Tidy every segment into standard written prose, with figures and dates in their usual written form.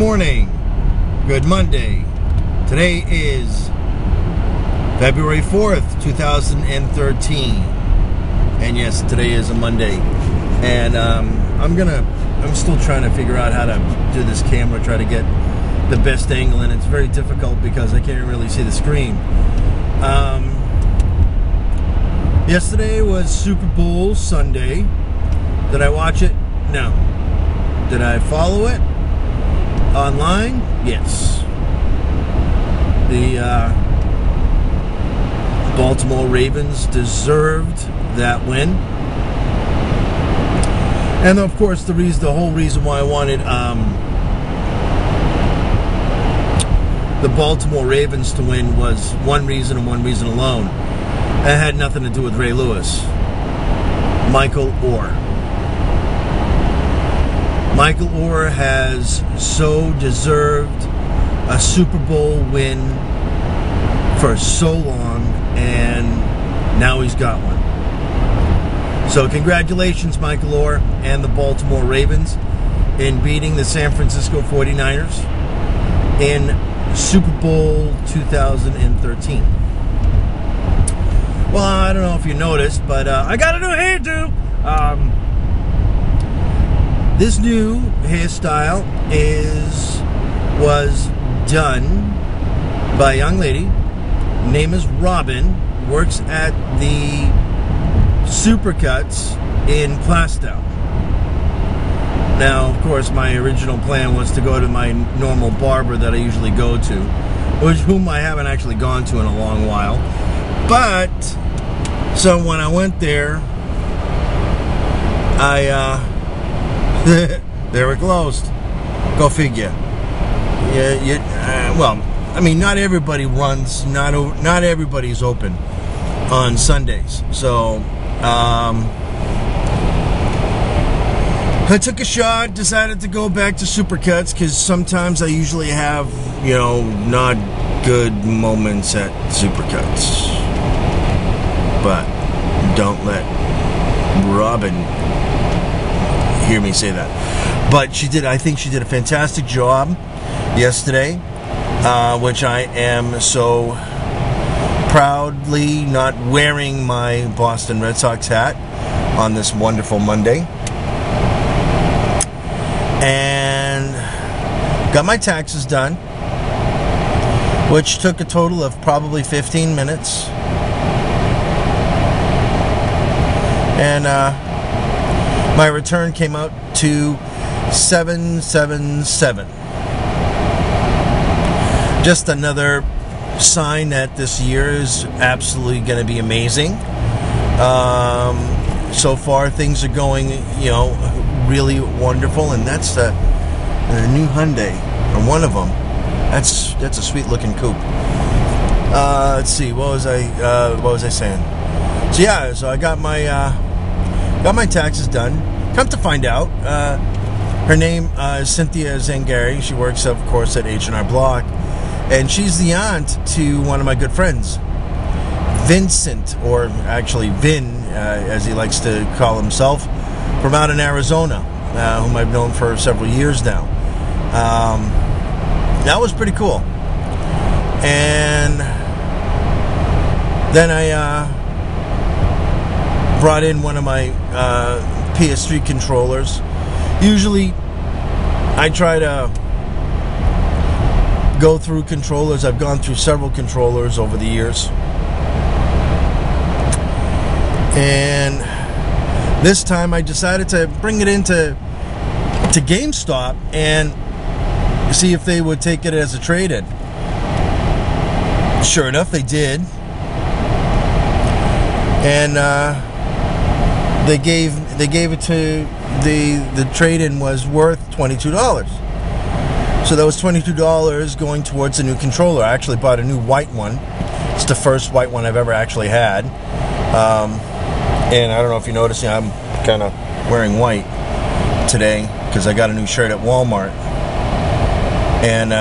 morning. Good Monday. Today is February 4th, 2013. And yes, today is a Monday. And I'm still trying to figure out how to do this camera, try to get the best angle, and it's very difficult because I can't really see the screen. Yesterday was Super Bowl Sunday. Did I watch it? No. Did I follow it online? Yes. The Baltimore Ravens deserved that win. And of course, the whole reason why I wanted the Baltimore Ravens to win was one reason and one reason alone. It had nothing to do with Ray Lewis. Michael Orr. Michael Orr has so deserved a Super Bowl win for so long, and now he's got one. So congratulations, Michael Orr and the Baltimore Ravens in beating the San Francisco 49ers in Super Bowl 2013. Well, I don't know if you noticed, but I got a new hairdo. This new hairstyle was done by a young lady. Name is Robin. Works at the SuperCuts in Plastow. Now, of course, my original plan was to go to my normal barber that I usually go to, whom I haven't actually gone to in a long while. But so when I went there, they were closed. Go figure. Well, I mean, not everybody runs. Not everybody's open on Sundays. So I took a shot. Decided to go back to SuperCuts because sometimes I usually have, not good moments at SuperCuts. But don't let Robin hear me say that. But I think she did a fantastic job yesterday, which I am so proudly not wearing my Boston Red Sox hat on this wonderful Monday. And got my taxes done, which took a total of probably 15 minutes. And my return came out to $777. Just another sign that this year is absolutely going to be amazing. So far, things are going, really wonderful, and that's the new Hyundai, or one of them. That's a sweet looking coupe. Let's see, what was I saying? So yeah, so I got my taxes done. Come to find out, her name is Cynthia Zangari. She works, of course, at H&R Block, and she's the aunt to one of my good friends, Vincent, or actually Vin, as he likes to call himself, from out in Arizona, whom I've known for several years now. That was pretty cool. And then I brought in one of my PS3 controllers. Usually I try to go through controllers. I've gone through several controllers over the years. And this time I decided to bring it into GameStop and see if they would take it as a trade-in. Sure enough, they did. And they gave it to the trade-in was worth $22. So that was $22 going towards a new controller. I actually bought a new white one. It's the first white one I've ever actually had. And I don't know if you noticed, I'm kind of wearing white today because I got a new shirt at Walmart. And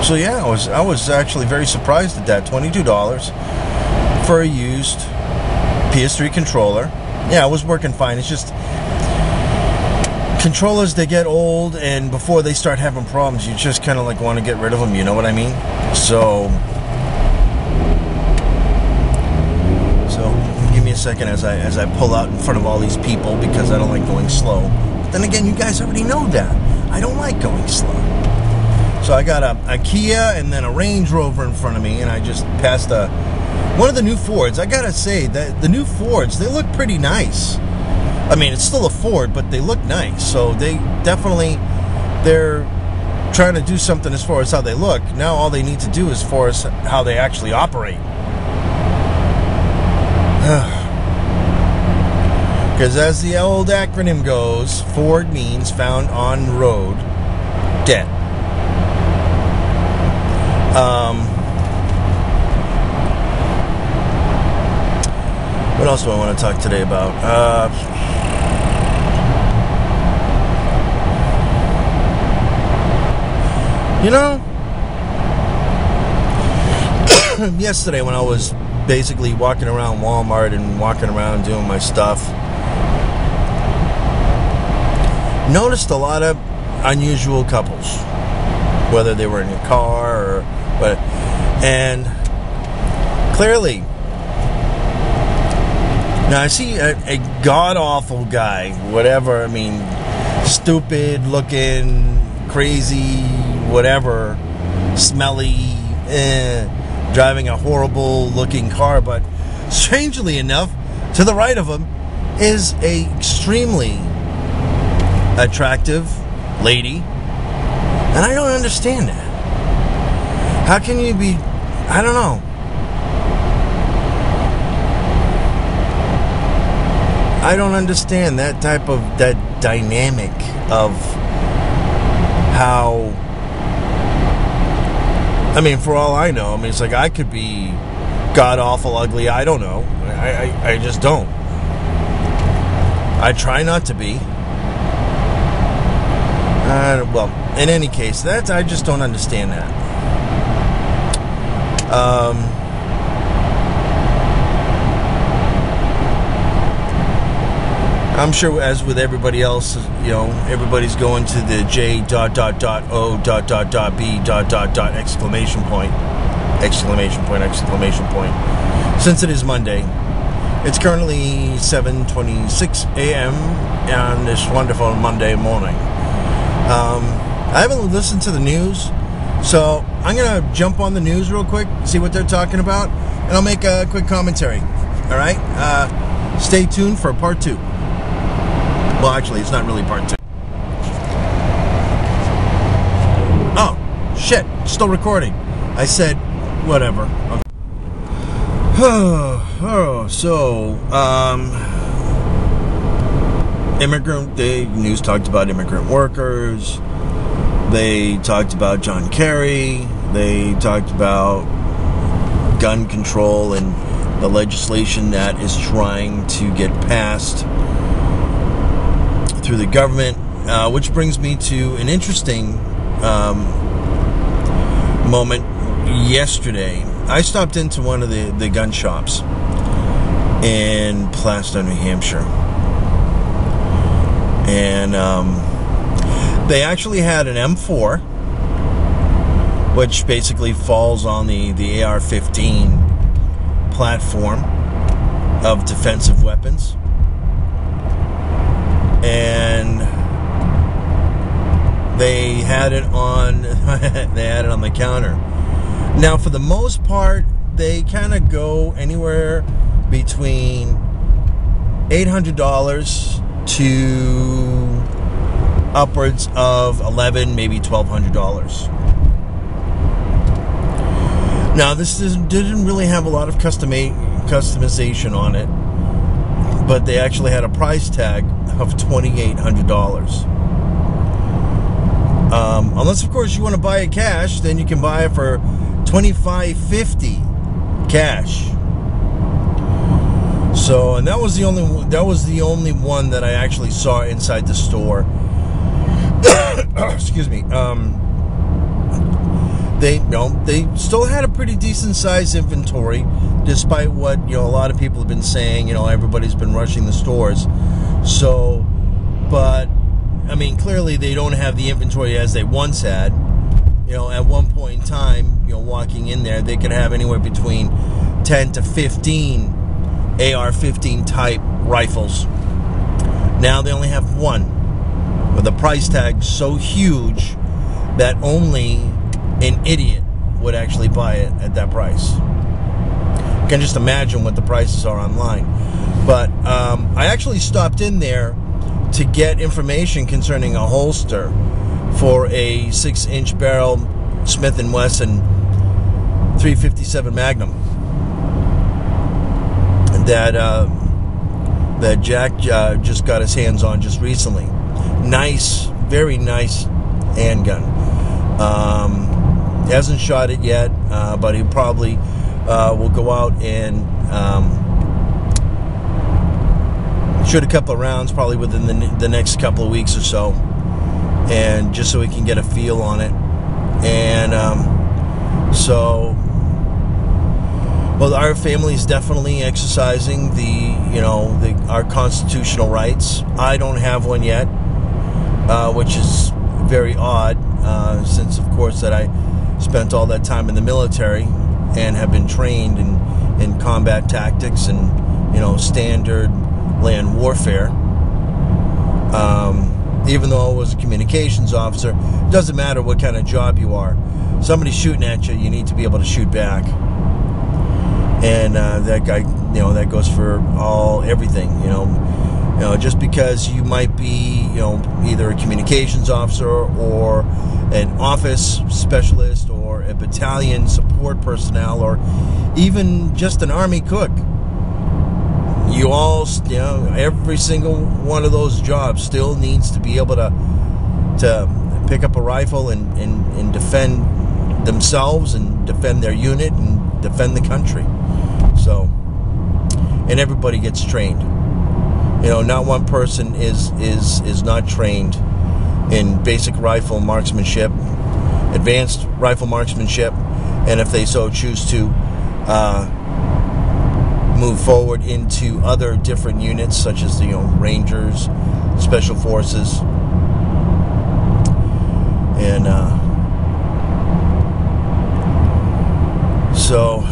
so yeah, I was actually very surprised at that. $22 for a used PS3 controller. Yeah, it was working fine. It's just controllers, they get old, and before they start having problems, you just kind of like want to get rid of them, you know what I mean? So give me a second as I pull out in front of all these people, because I don't like going slow. But then again, you guys already know that I don't like going slow. So I got a Kia and then a Range Rover in front of me, and I just passed one of the new Fords. I gotta say that the new Fords, they look pretty nice. I mean, it's still a Ford, but they look nice. So they're trying to do something as far as how they look. Now all they need to do is for us how they actually operate. Because as the old acronym goes, Ford means found on road, dead. What else do I want to talk today about? Yesterday when I was basically walking around Walmart and walking around doing my stuff, noticed a lot of unusual couples, whether they were in a car or what, and clearly, now I see a god-awful guy, whatever, I mean, stupid looking, crazy, whatever, smelly, driving a horrible looking car, but strangely enough, to the right of him is a extremely attractive lady, and I don't understand that. How can you be, I don't know. I don't understand that dynamic of how, I mean, for all I know, I mean, it's like I could be god-awful ugly, I don't know. I just don't. I try not to be. Well, in any case, I just don't understand that. I'm sure, as with everybody else, everybody's going to the J.O.B. exclamation point. Since it is Monday, it's currently 7:26 a.m. on this wonderful Monday morning. I haven't listened to the news, so I'm going to jump on the news real quick, see what they're talking about, and I'll make a quick commentary. All right? Stay tuned for part 2. Well, actually, it's not really part 2. Oh, shit. Still recording. I said, whatever. Okay. The news talked about immigrant workers. They talked about John Kerry. They talked about gun control and the legislation that is trying to get passed through the government, which brings me to an interesting moment yesterday. I stopped into one of the gun shops in Plastow, New Hampshire, and they actually had an M4, which basically falls on the AR-15 platform of defensive weapons. And they had it on the counter. Now, for the most part, they kind of go anywhere between $800 to upwards of $1,100, maybe $1,200. Now, this didn't really have a lot of customization on it, but they actually had a price tag of $2,800. Unless, of course, you want to buy it cash, then you can buy it for $2,550 cash. So, and that was the only one that I actually saw inside the store. Excuse me. They still had a pretty decent sized inventory, despite what a lot of people have been saying. Everybody's been rushing the stores. So, but I mean, clearly they don't have the inventory as they once had. You know, at one point in time, you know, walking in there, they could have anywhere between 10 to 15 AR-15 type rifles. Now they only have one, with a price tag so huge that only an idiot would actually buy it at that price. You can just imagine what the prices are online. But I actually stopped in there to get information concerning a holster for a 6-inch barrel Smith & Wesson 357 Magnum that Jack just got his hands on just recently. Nice, very nice handgun. He hasn't shot it yet, but he probably will go out and shoot a couple of rounds probably within the next couple of weeks or so, and just so we can get a feel on it. And well, our family is definitely exercising our constitutional rights. I don't have one yet, which is very odd, since of course that I spent all that time in the military and have been trained in combat tactics and, you know, standard land warfare. Even though I was a communications officer, it doesn't matter what kind of job you are. Somebody's shooting at you, you need to be able to shoot back. And that guy, you know, that goes for everything. You know, just because you might be, you know, either a communications officer or an office specialist or a battalion support personnel or even just an army cook. You all, you know, every single one of those jobs still needs to be able to pick up a rifle and defend themselves and defend their unit and defend the country. So, and everybody gets trained. You know, not one person is not trained in basic rifle marksmanship, advanced rifle marksmanship, and if they so choose to move forward into other different units such as the, you know, Rangers, Special Forces, and so,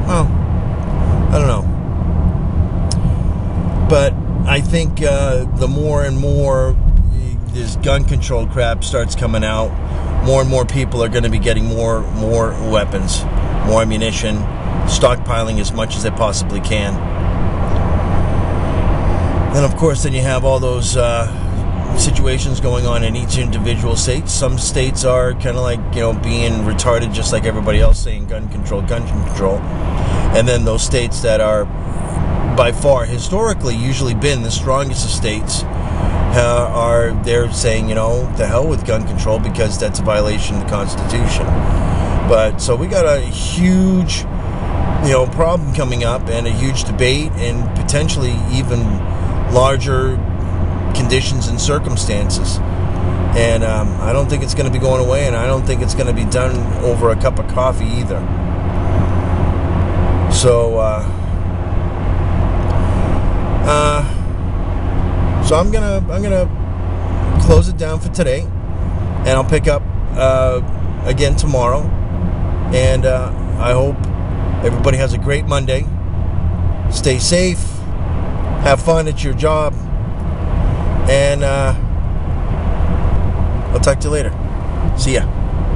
well, I don't know, but I think the more and more this gun control crap starts coming out, more and more people are going to be getting more weapons, more ammunition, stockpiling as much as they possibly can. And of course, then you have all those situations going on in each individual state. Some states are kind of like, you know, being retarded just like everybody else, saying gun control. And then those states that are by far historically usually been the strongest of states they're saying, you know, the hell with gun control because that's a violation of the Constitution. But so we got a huge, you know, problem coming up and a huge debate and potentially even larger conditions and circumstances. And I don't think it's going to be going away, and I don't think it's going to be done over a cup of coffee either. So I'm gonna close it down for today, and I'll pick up again tomorrow. And I hope everybody has a great Monday. Stay safe. Have fun at your job. And I'll talk to you later. See ya.